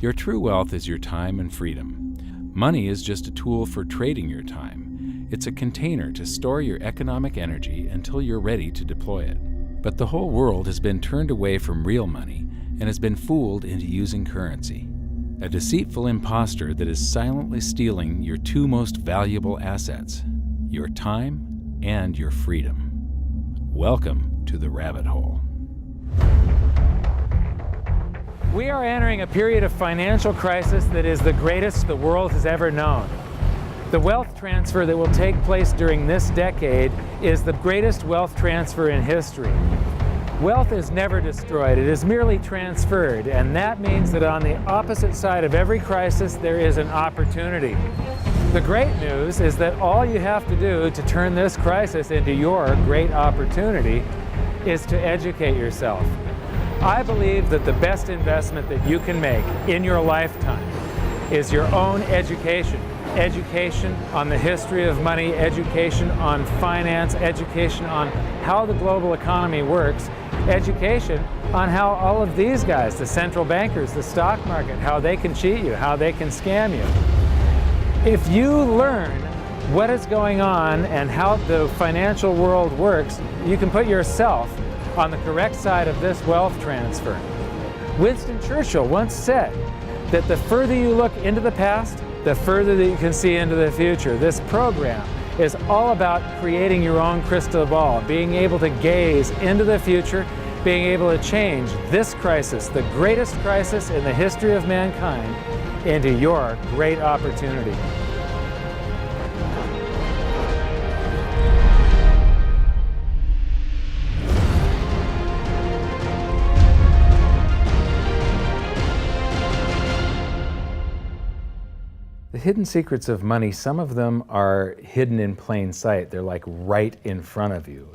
Your true wealth is your time and freedom. Money is just a tool for trading your time. It's a container to store your economic energy until you're ready to deploy it. But the whole world has been turned away from real money and has been fooled into using currency. A deceitful imposter that is silently stealing your two most valuable assets, your time and your freedom. Welcome to the rabbit hole. We are entering a period of financial crisis that is the greatest the world has ever known. The wealth transfer that will take place during this decade is the greatest wealth transfer in history. Wealth is never destroyed, it is merely transferred, and that means that on the opposite side of every crisis there is an opportunity. The great news is that all you have to do to turn this crisis into your great opportunity is to educate yourself. I believe that the best investment that you can make in your lifetime is your own education. Education on the history of money, education on finance, education on how the global economy works, education on how all of these guys, the central bankers, the stock market, how they can cheat you, how they can scam you. If you learn what is going on and how the financial world works, you can put yourself on the correct side of this wealth transfer. Winston Churchill once said that the further you look into the past, the further that you can see into the future. This program is all about creating your own crystal ball, being able to gaze into the future, being able to change this crisis, the greatest crisis in the history of mankind, into your great opportunity. The hidden secrets of money, some of them are hidden in plain sight. They're like right in front of you.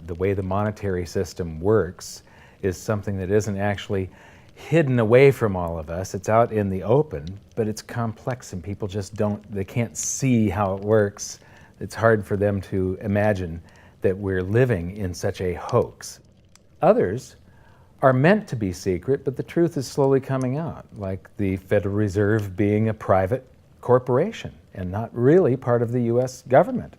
The way the monetary system works is something that isn't actually hidden away from all of us. It's out in the open, but it's complex and people just they can't see how it works. It's hard for them to imagine that we're living in such a hoax. Others are meant to be secret, but the truth is slowly coming out, like the Federal Reserve being a private corporation and not really part of the U.S. government.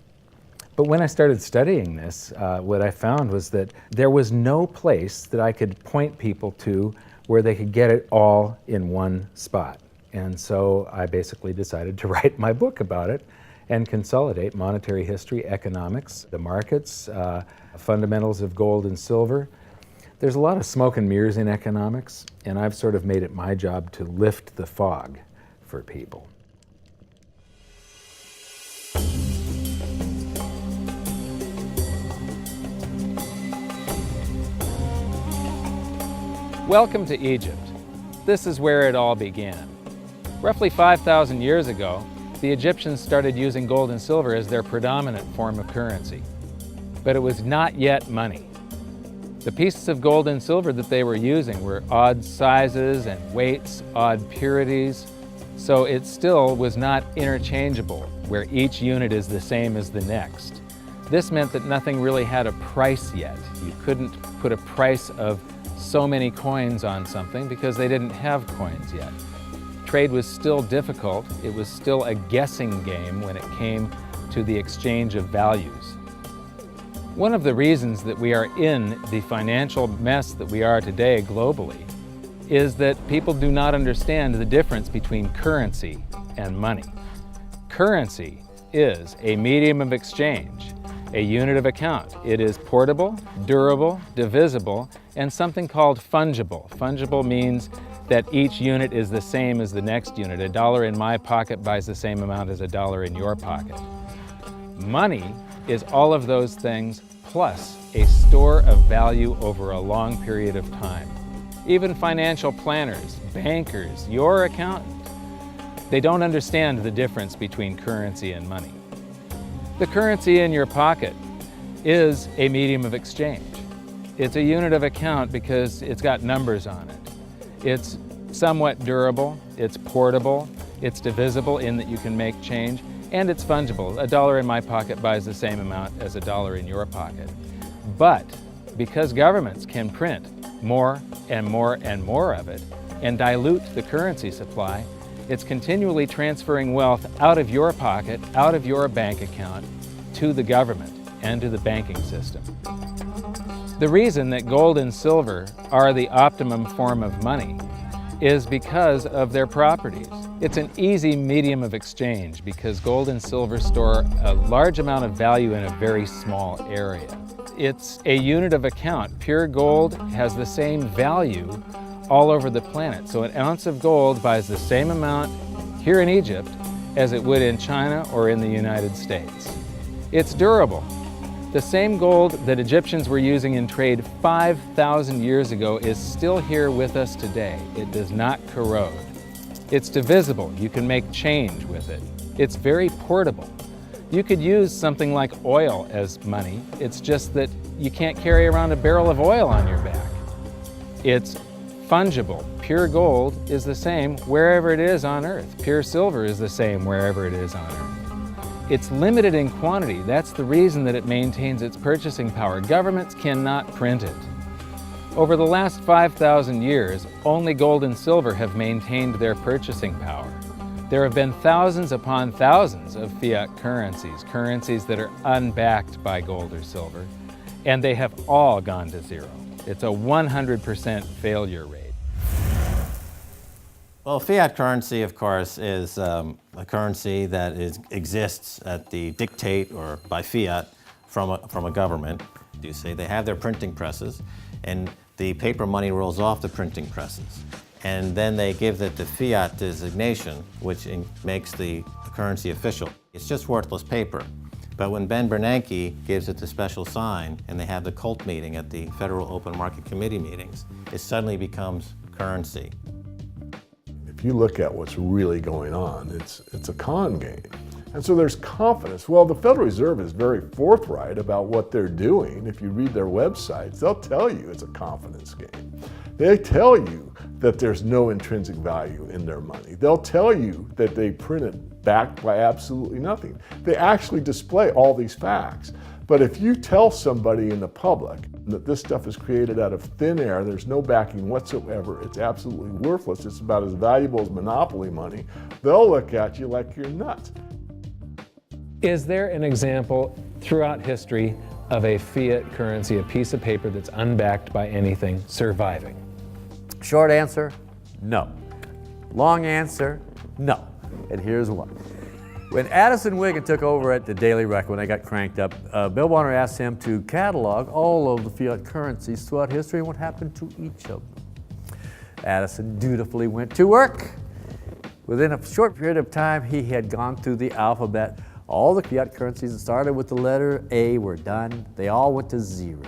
But when I started studying this, what I found was that there was no place that I could point people to where they could get it all in one spot. And so I basically decided to write my book about it and consolidate monetary history, economics, the markets, fundamentals of gold and silver. There's a lot of smoke and mirrors in economics, and I've sort of made it my job to lift the fog for people. Welcome to Egypt. This is where it all began. Roughly 5,000 years ago, the Egyptians started using gold and silver as their predominant form of currency. But it was not yet money. The pieces of gold and silver that they were using were odd sizes and weights, odd purities, so it still was not interchangeable, where each unit is the same as the next. This meant that nothing really had a price yet. You couldn't put a price of so many coins on something because they didn't have coins yet. Trade was still difficult. It was still a guessing game when it came to the exchange of values. One of the reasons that we are in the financial mess that we are today globally is that people do not understand the difference between currency and money. Currency is a medium of exchange, a unit of account. It is portable, durable, divisible, and something called fungible. Fungible means that each unit is the same as the next unit. A dollar in my pocket buys the same amount as a dollar in your pocket. Money is all of those things plus a store of value over a long period of time. Even financial planners, bankers, your accountant, they don't understand the difference between currency and money. The currency in your pocket is a medium of exchange. It's a unit of account because it's got numbers on it. It's somewhat durable, it's portable, it's divisible in that you can make change, and it's fungible. A dollar in my pocket buys the same amount as a dollar in your pocket. But because governments can print more and more and more of it, and dilute the currency supply, it's continually transferring wealth out of your pocket, out of your bank account, to the government and to the banking system. The reason that gold and silver are the optimum form of money is because of their properties. It's an easy medium of exchange because gold and silver store a large amount of value in a very small area. It's a unit of account. Pure gold has the same value all over the planet. So an ounce of gold buys the same amount here in Egypt as it would in China or in the United States. It's durable. The same gold that Egyptians were using in trade 5,000 years ago is still here with us today. It does not corrode. It's divisible. You can make change with it. It's very portable. You could use something like oil as money. It's just that you can't carry around a barrel of oil on your back. It's fungible. Pure gold is the same wherever it is on Earth. Pure silver is the same wherever it is on Earth. It's limited in quantity. That's the reason that it maintains its purchasing power. Governments cannot print it. Over the last 5,000 years, only gold and silver have maintained their purchasing power. There have been thousands upon thousands of fiat currencies, currencies that are unbacked by gold or silver, and they have all gone to zero. It's a 100% failure rate. Well, fiat currency, of course, is a currency that exists at the dictate or by fiat from a government. You say they have their printing presses, and the paper money rolls off the printing presses. And then they give it the fiat designation, which makes the currency official. It's just worthless paper. But when Ben Bernanke gives it the special sign, and they have the cult meeting at the Federal Open Market Committee meetings, it suddenly becomes currency. If you look at what's really going on, it's a con game. And so there's confidence. Well, the Federal Reserve is very forthright about what they're doing. If you read their websites, they'll tell you it's a confidence game. They tell you that there's no intrinsic value in their money. They'll tell you that they print it backed by absolutely nothing. They actually display all these facts. But if you tell somebody in the public that this stuff is created out of thin air, there's no backing whatsoever, it's absolutely worthless, it's about as valuable as monopoly money, they'll look at you like you're nuts. Is there an example throughout history of a fiat currency, a piece of paper that's unbacked by anything, surviving? Short answer, no. Long answer, no. And here's why. When Addison Wiggin took over at the Daily Record, when they got cranked up, Bill Warner asked him to catalog all of the fiat currencies throughout history and what happened to each of them. Addison dutifully went to work. Within a short period of time, he had gone through the alphabet. All the fiat currencies that started with the letter A were done. They all went to zero.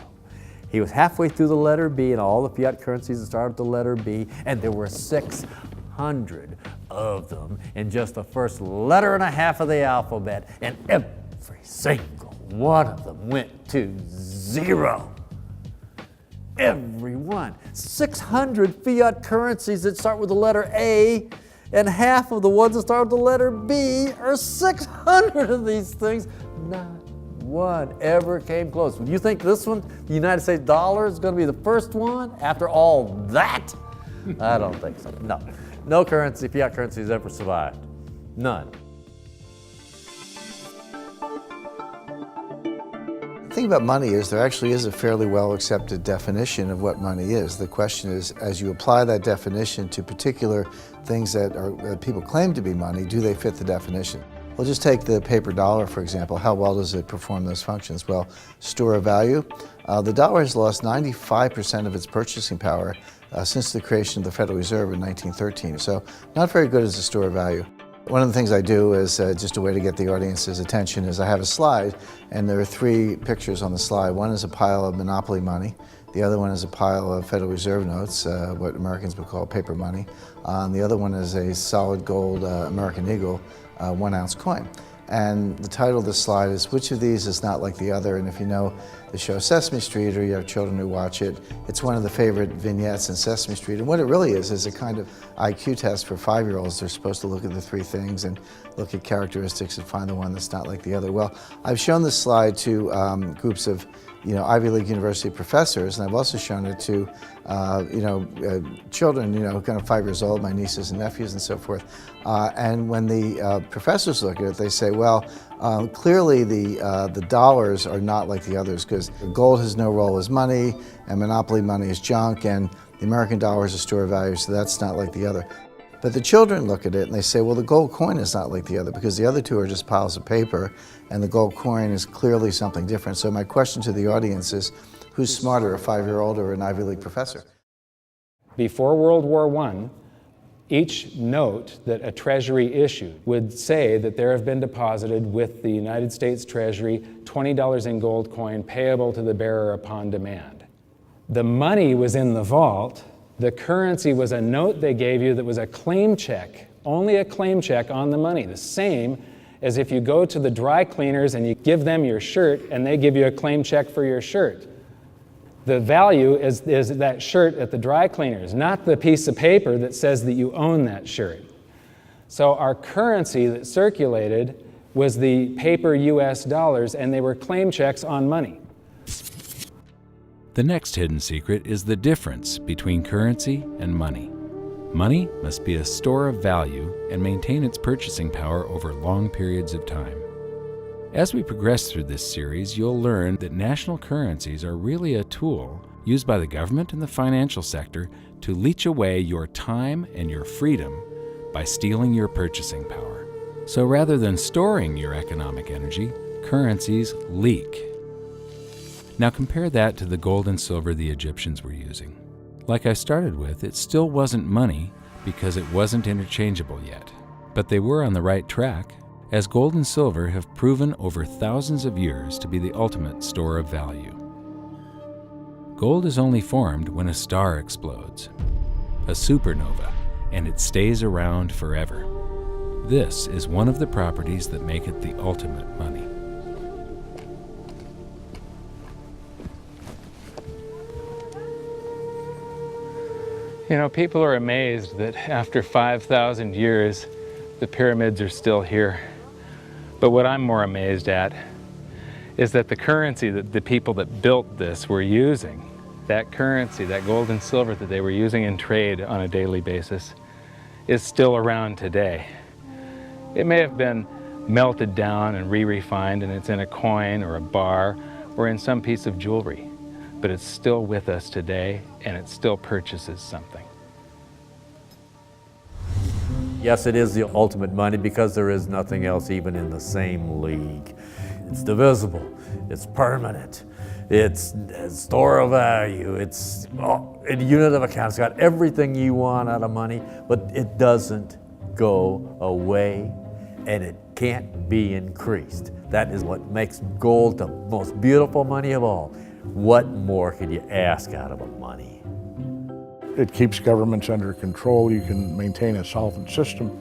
He was halfway through the letter B, and all the fiat currencies that started with the letter B, and there were 600 of them in just the first letter and a half of the alphabet, and every single one of them went to zero. Every one. 600 fiat currencies that start with the letter A, and half of the ones that start with the letter B are 600 of these things. Not one ever came close. You think this one, the United States dollar, is going to be the first one after all that? I don't think so. No. No currency, fiat currency has ever survived. None. The thing about money is there actually is a fairly well accepted definition of what money is. The question is, as you apply that definition to particular things that people claim to be money, do they fit the definition? We'll just take the paper dollar, for example. How well does it perform those functions? Well, store of value. The dollar has lost 95% of its purchasing power since the creation of the Federal Reserve in 1913. So not very good as a store of value. One of the things I do is just a way to get the audience's attention is I have a slide, and there are 3 pictures on the slide. One is a pile of monopoly money. The other one is a pile of Federal Reserve notes, what Americans would call paper money. The other one is a solid gold American Eagle 1-ounce coin. And the title of the slide is, which of these is not like the other? And if you know the show Sesame Street, or you have children who watch it, it's one of the favorite vignettes in Sesame Street. And what it really is a kind of IQ test for 5-year-olds. They're supposed to look at the 3 things and look at characteristics and find the one that's not like the other. Well, I've shown this slide to groups of Ivy League University professors, and I've also shown it to, children, kind of 5 years old, my nieces and nephews and so forth. And when the professors look at it, they say, well, clearly the dollars are not like the others because gold has no role as money, and monopoly money is junk, and the American dollar is a store of value, so that's not like the other. But the children look at it and they say, well, the gold coin is not like the other because the other two are just piles of paper and the gold coin is clearly something different. So my question to the audience is, who's smarter, a 5-year-old or an Ivy League professor? Before World War I, each note that a treasury issued would say that there have been deposited with the United States Treasury $20 in gold coin payable to the bearer upon demand. The money was in the vault. The currency was a note they gave you that was a claim check, only a claim check on the money, the same as if you go to the dry cleaners and you give them your shirt and they give you a claim check for your shirt. The value is that shirt at the dry cleaners, not the piece of paper that says that you own that shirt. So our currency that circulated was the paper US dollars, and they were claim checks on money. The next hidden secret is the difference between currency and money. Money must be a store of value and maintain its purchasing power over long periods of time. As we progress through this series, you'll learn that national currencies are really a tool used by the government and the financial sector to leech away your time and your freedom by stealing your purchasing power. So rather than storing your economic energy, currencies leak. Now compare that to the gold and silver the Egyptians were using. Like I started with, it still wasn't money because it wasn't interchangeable yet. But they were on the right track, as gold and silver have proven over thousands of years to be the ultimate store of value. Gold is only formed when a star explodes, a supernova, and it stays around forever. This is one of the properties that make it the ultimate money. People are amazed that after 5,000 years, the pyramids are still here. But what I'm more amazed at is that the currency that the people that built this were using, that currency, that gold and silver that they were using in trade on a daily basis, is still around today. It may have been melted down and re-refined, and it's in a coin or a bar or in some piece of jewelry, but it's still with us today, and it still purchases something. Yes, it is the ultimate money because there is nothing else even in the same league. It's divisible, it's permanent, it's a store of value, it's a unit of account. It's got everything you want out of money, but it doesn't go away and it can't be increased. That is what makes gold the most beautiful money of all. What more could you ask out of a money? It keeps governments under control. You can maintain a solvent system.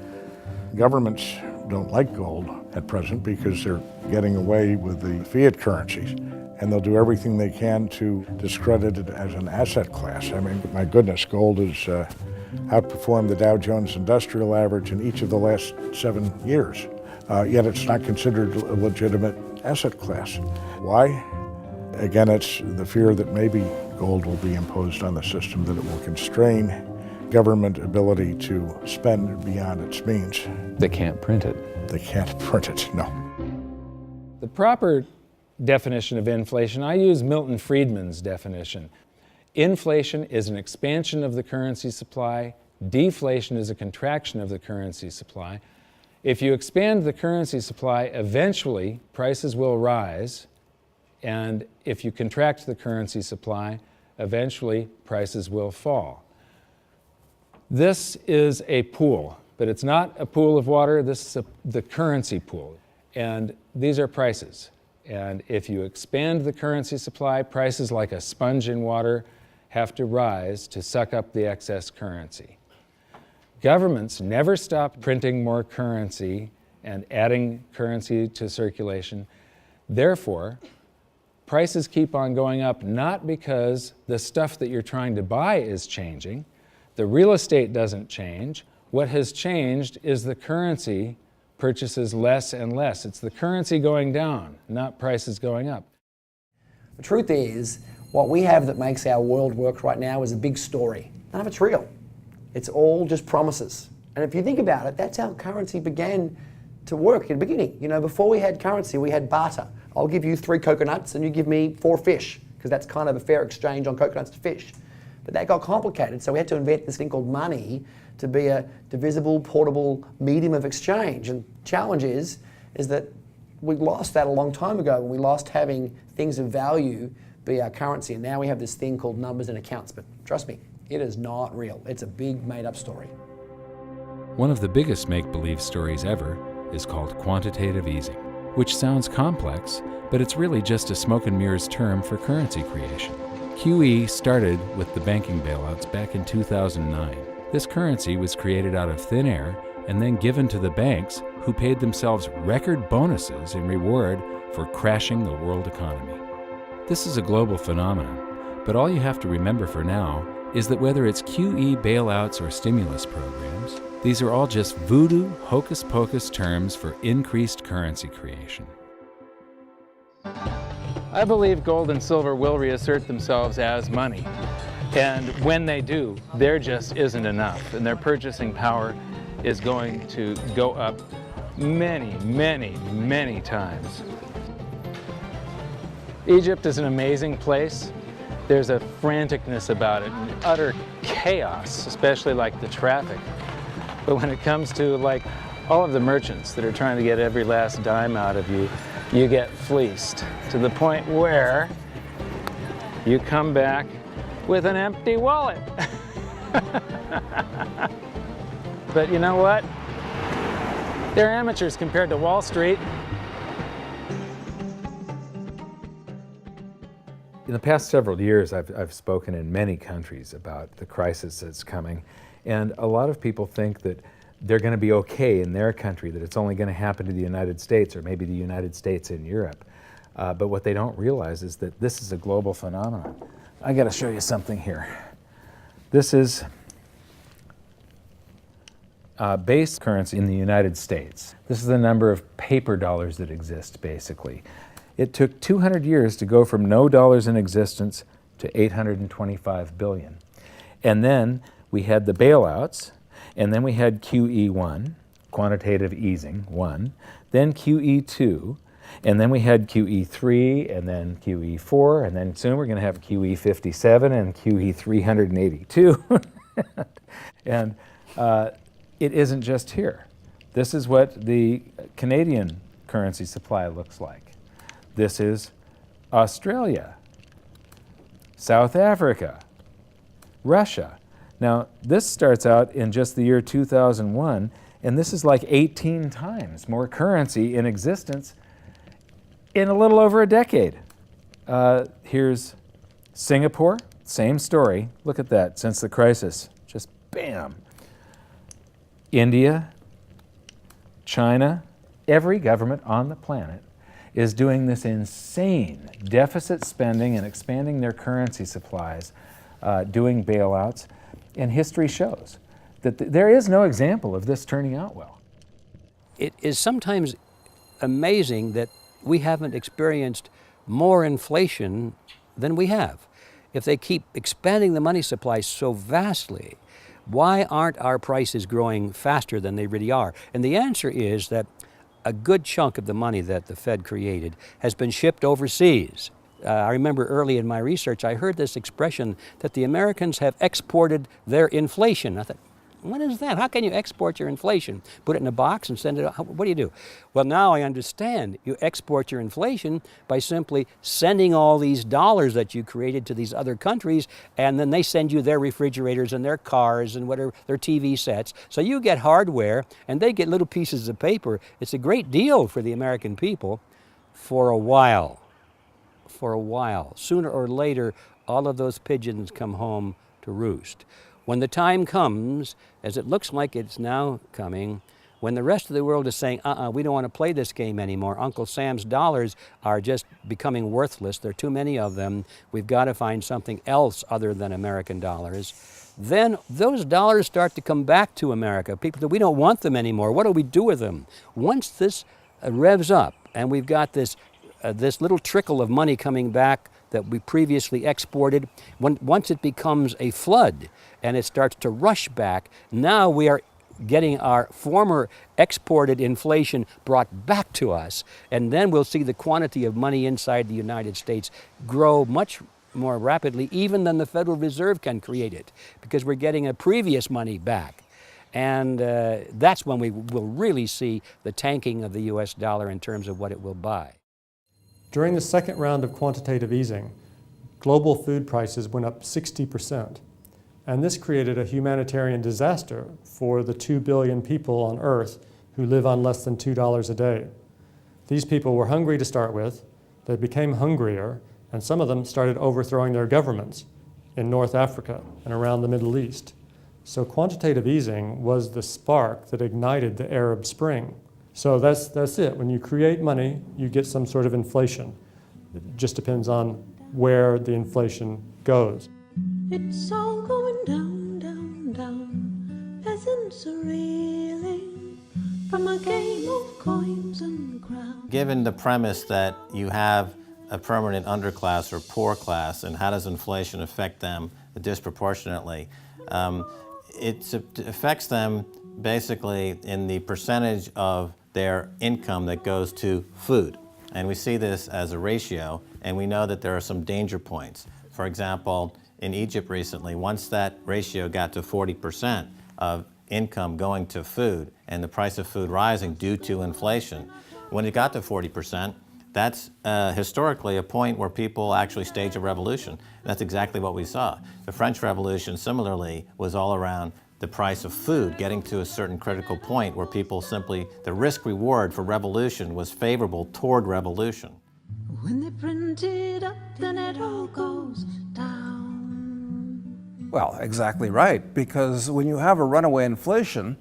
Governments don't like gold at present because they're getting away with the fiat currencies, and they'll do everything they can to discredit it as an asset class. I mean, my goodness, gold has outperformed the Dow Jones Industrial Average in each of the last 7 years, yet it's not considered a legitimate asset class. Why? Again, it's the fear that maybe gold will be imposed on the system, that it will constrain government ability to spend beyond its means. They can't print it. They can't print it, no. The proper definition of inflation, I use Milton Friedman's definition. Inflation is an expansion of the currency supply. Deflation is a contraction of the currency supply. If you expand the currency supply, eventually prices will rise. And if you contract the currency supply, eventually prices will fall. This is a pool, but it's not a pool of water. This is the currency pool. And these are prices. And if you expand the currency supply, prices like a sponge in water have to rise to suck up the excess currency. Governments never stop printing more currency and adding currency to circulation. Therefore, prices keep on going up, not because the stuff that you're trying to buy is changing. The real estate doesn't change. What has changed is the currency purchases less and less. It's the currency going down, not prices going up. The truth is, what we have that makes our world work right now is a big story. None of it's real. It's all just promises. And if you think about it, that's how currency began to work in the beginning. You know, before we had currency, we had barter. I'll give you 3 coconuts and you give me 4 fish, because that's kind of a fair exchange on coconuts to fish. But that got complicated, so we had to invent this thing called money to be a divisible, portable medium of exchange. And the challenge is that we lost that a long time ago when we lost having things of value be our currency. And now we have this thing called numbers and accounts. But trust me, it is not real. It's a big made-up story. One of the biggest make-believe stories ever is called quantitative easing, which sounds complex, but it's really just a smoke and mirrors term for currency creation. QE started with the banking bailouts back in 2009. This currency was created out of thin air and then given to the banks, who paid themselves record bonuses in reward for crashing the world economy. This is a global phenomenon, but all you have to remember for now is that whether it's QE bailouts or stimulus programs, these are all just voodoo, hocus-pocus terms for increased currency creation. I believe gold and silver will reassert themselves as money. And when they do, there just isn't enough. And their purchasing power is going to go up many, many, many times. Egypt is an amazing place. There's a franticness about it, and utter chaos, especially like the traffic. But when it comes to like all of the merchants that are trying to get every last dime out of you, you get fleeced to the point where you come back with an empty wallet. But you know what? They're amateurs compared to Wall Street. In the past several years, I've spoken in many countries about the crisis that's coming, and a lot of people think that they're going to be okay in their country, that it's only going to happen to the United States or maybe the United States in Europe. But what they don't realize is that this is a global phenomenon. I got to show you something here. This is base currency in the United States. This is the number of paper dollars that exist, basically. It took 200 years to go from no dollars in existence to 825 billion. And then we had the bailouts, and then we had QE1, quantitative easing 1, then QE2, and then we had QE3, and then QE4, and then soon we're going to have QE57 and QE382. And it isn't just here. This is what the Canadian currency supply looks like. This is Australia, South Africa, Russia. Now, this starts out in just the year 2001, and this is like 18 times more currency in existence in a little over a decade. Here's Singapore, same story. Look at that, since the crisis, just bam. India, China, every government on the planet is doing this insane deficit spending and expanding their currency supplies, doing bailouts, and history shows that there is no example of this turning out well. It is sometimes amazing that we haven't experienced more inflation than we have. If they keep expanding the money supply so vastly, why aren't our prices growing faster than they really are? And the answer is that a good chunk of the money that the Fed created has been shipped overseas. I remember early in my research, I heard this expression that the Americans have exported their inflation. I thought, what is that? How can you export your inflation? Put it in a box and send it out? What do you do? Well, now I understand. You export your inflation by simply sending all these dollars that you created to these other countries, and then they send you their refrigerators and their cars and whatever, their TV sets. So you get hardware, and they get little pieces of paper. It's a great deal for the American people for a while. For a while. Sooner or later, all of those pigeons come home to roost. When the time comes, as it looks like it's now coming, when the rest of the world is saying, we don't want to play this game anymore, Uncle Sam's dollars are just becoming worthless, there are too many of them, we've got to find something else other than American dollars, then those dollars start to come back to America. People say, we don't want them anymore, what do we do with them? Once this revs up and we've got this little trickle of money coming back that we previously exported, once it becomes a flood and it starts to rush back, now we are getting our former exported inflation brought back to us, and then we'll see the quantity of money inside the United States grow much more rapidly even than the Federal Reserve can create it, because we're getting a previous money back. And that's when we will really see the tanking of the US dollar in terms of what it will buy. During the second round of quantitative easing, global food prices went up 60%. And this created a humanitarian disaster for the 2 billion people on Earth who live on less than $2 a day. These people were hungry to start with, they became hungrier, and some of them started overthrowing their governments in North Africa and around the Middle East. So quantitative easing was the spark that ignited the Arab Spring. So that's it. When you create money, you get some sort of inflation. It just depends on where the inflation goes. It's all going down, down, down. Peasants are reeling from a game of coins and crowns. Given the premise that you have a permanent underclass or poor class, and how does inflation affect them disproportionately, it affects them basically in the percentage of their income that goes to food. And we see this as a ratio, and we know that there are some danger points. For example, in Egypt recently, once that ratio got to 40% of income going to food and the price of food rising due to inflation, when it got to 40%, that's historically a point where people actually stage a revolution. And that's exactly what we saw. The French Revolution, similarly, was all around the price of food getting to a certain critical point where people simply, the risk-reward for revolution was favorable toward revolution. When they print it up, then it all goes down. Well, exactly right, because when you have a runaway inflation,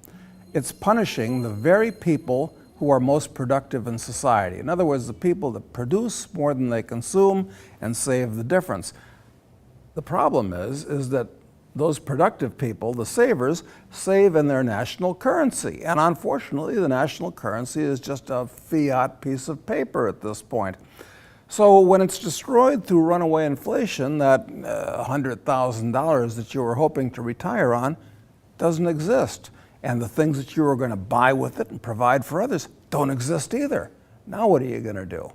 it's punishing the very people who are most productive in society. In other words, the people that produce more than they consume and save the difference. The problem is that those productive people, the savers, save in their national currency. And unfortunately, the national currency is just a fiat piece of paper at this point. So when it's destroyed through runaway inflation, that $100,000 that you were hoping to retire on doesn't exist. And the things that you were going to buy with it and provide for others don't exist either. Now what are you going to do?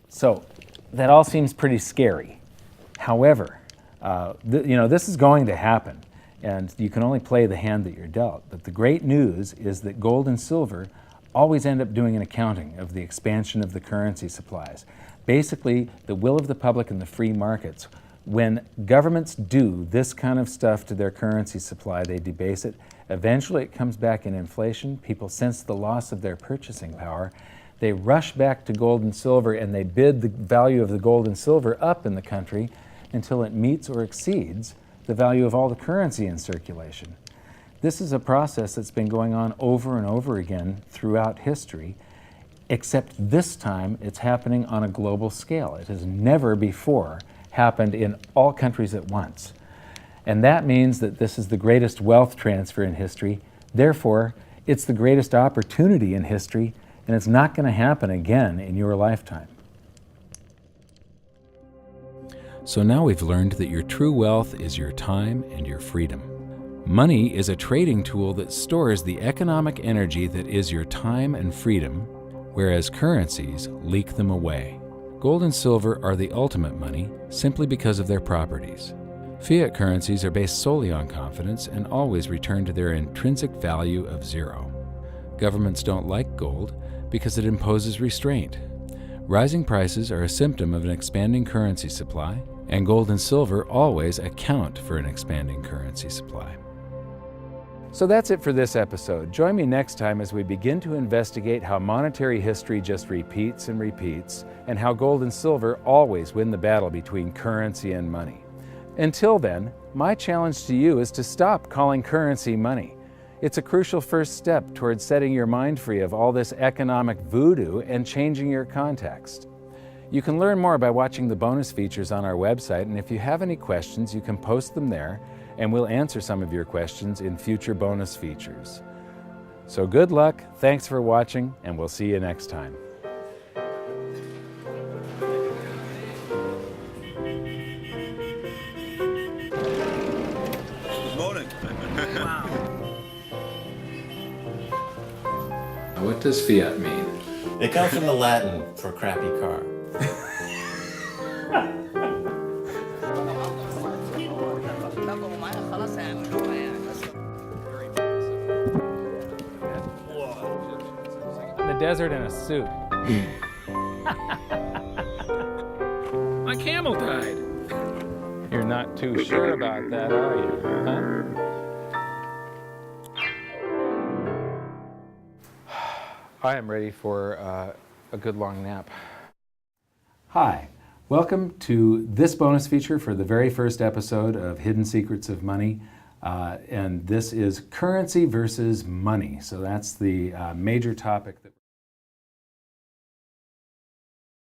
So that all seems pretty scary. However, this is going to happen, and you can only play the hand that you're dealt. But the great news is that gold and silver always end up doing an accounting of the expansion of the currency supplies. Basically, the will of the public and the free markets. When governments do this kind of stuff to their currency supply, they debase it. Eventually it comes back in inflation. People sense the loss of their purchasing power. They rush back to gold and silver, and they bid the value of the gold and silver up in the country until it meets or exceeds the value of all the currency in circulation. This is a process that's been going on over and over again throughout history, except this time it's happening on a global scale. It has never before happened in all countries at once. And that means that this is the greatest wealth transfer in history. Therefore, it's the greatest opportunity in history, and it's not going to happen again in your lifetime. So now we've learned that your true wealth is your time and your freedom. Money is a trading tool that stores the economic energy that is your time and freedom, whereas currencies leak them away. Gold and silver are the ultimate money simply because of their properties. Fiat currencies are based solely on confidence and always return to their intrinsic value of zero. Governments don't like gold because it imposes restraint. Rising prices are a symptom of an expanding currency supply, and gold and silver always account for an expanding currency supply. So that's it for this episode. Join me next time as we begin to investigate how monetary history just repeats and repeats, and how gold and silver always win the battle between currency and money. Until then, my challenge to you is to stop calling currency money. It's a crucial first step towards setting your mind free of all this economic voodoo and changing your context. You can learn more by watching the bonus features on our website, and if you have any questions, you can post them there, and we'll answer some of your questions in future bonus features. So good luck, thanks for watching, and we'll see you next time. What does fiat mean? It comes from the Latin for crappy car. In the desert in a suit. My camel died. You're not too sure about that, are you? Huh? I am ready for a good long nap. Hi, welcome to this bonus feature for the very first episode of Hidden Secrets of Money. And this is currency versus money. So that's the major topic that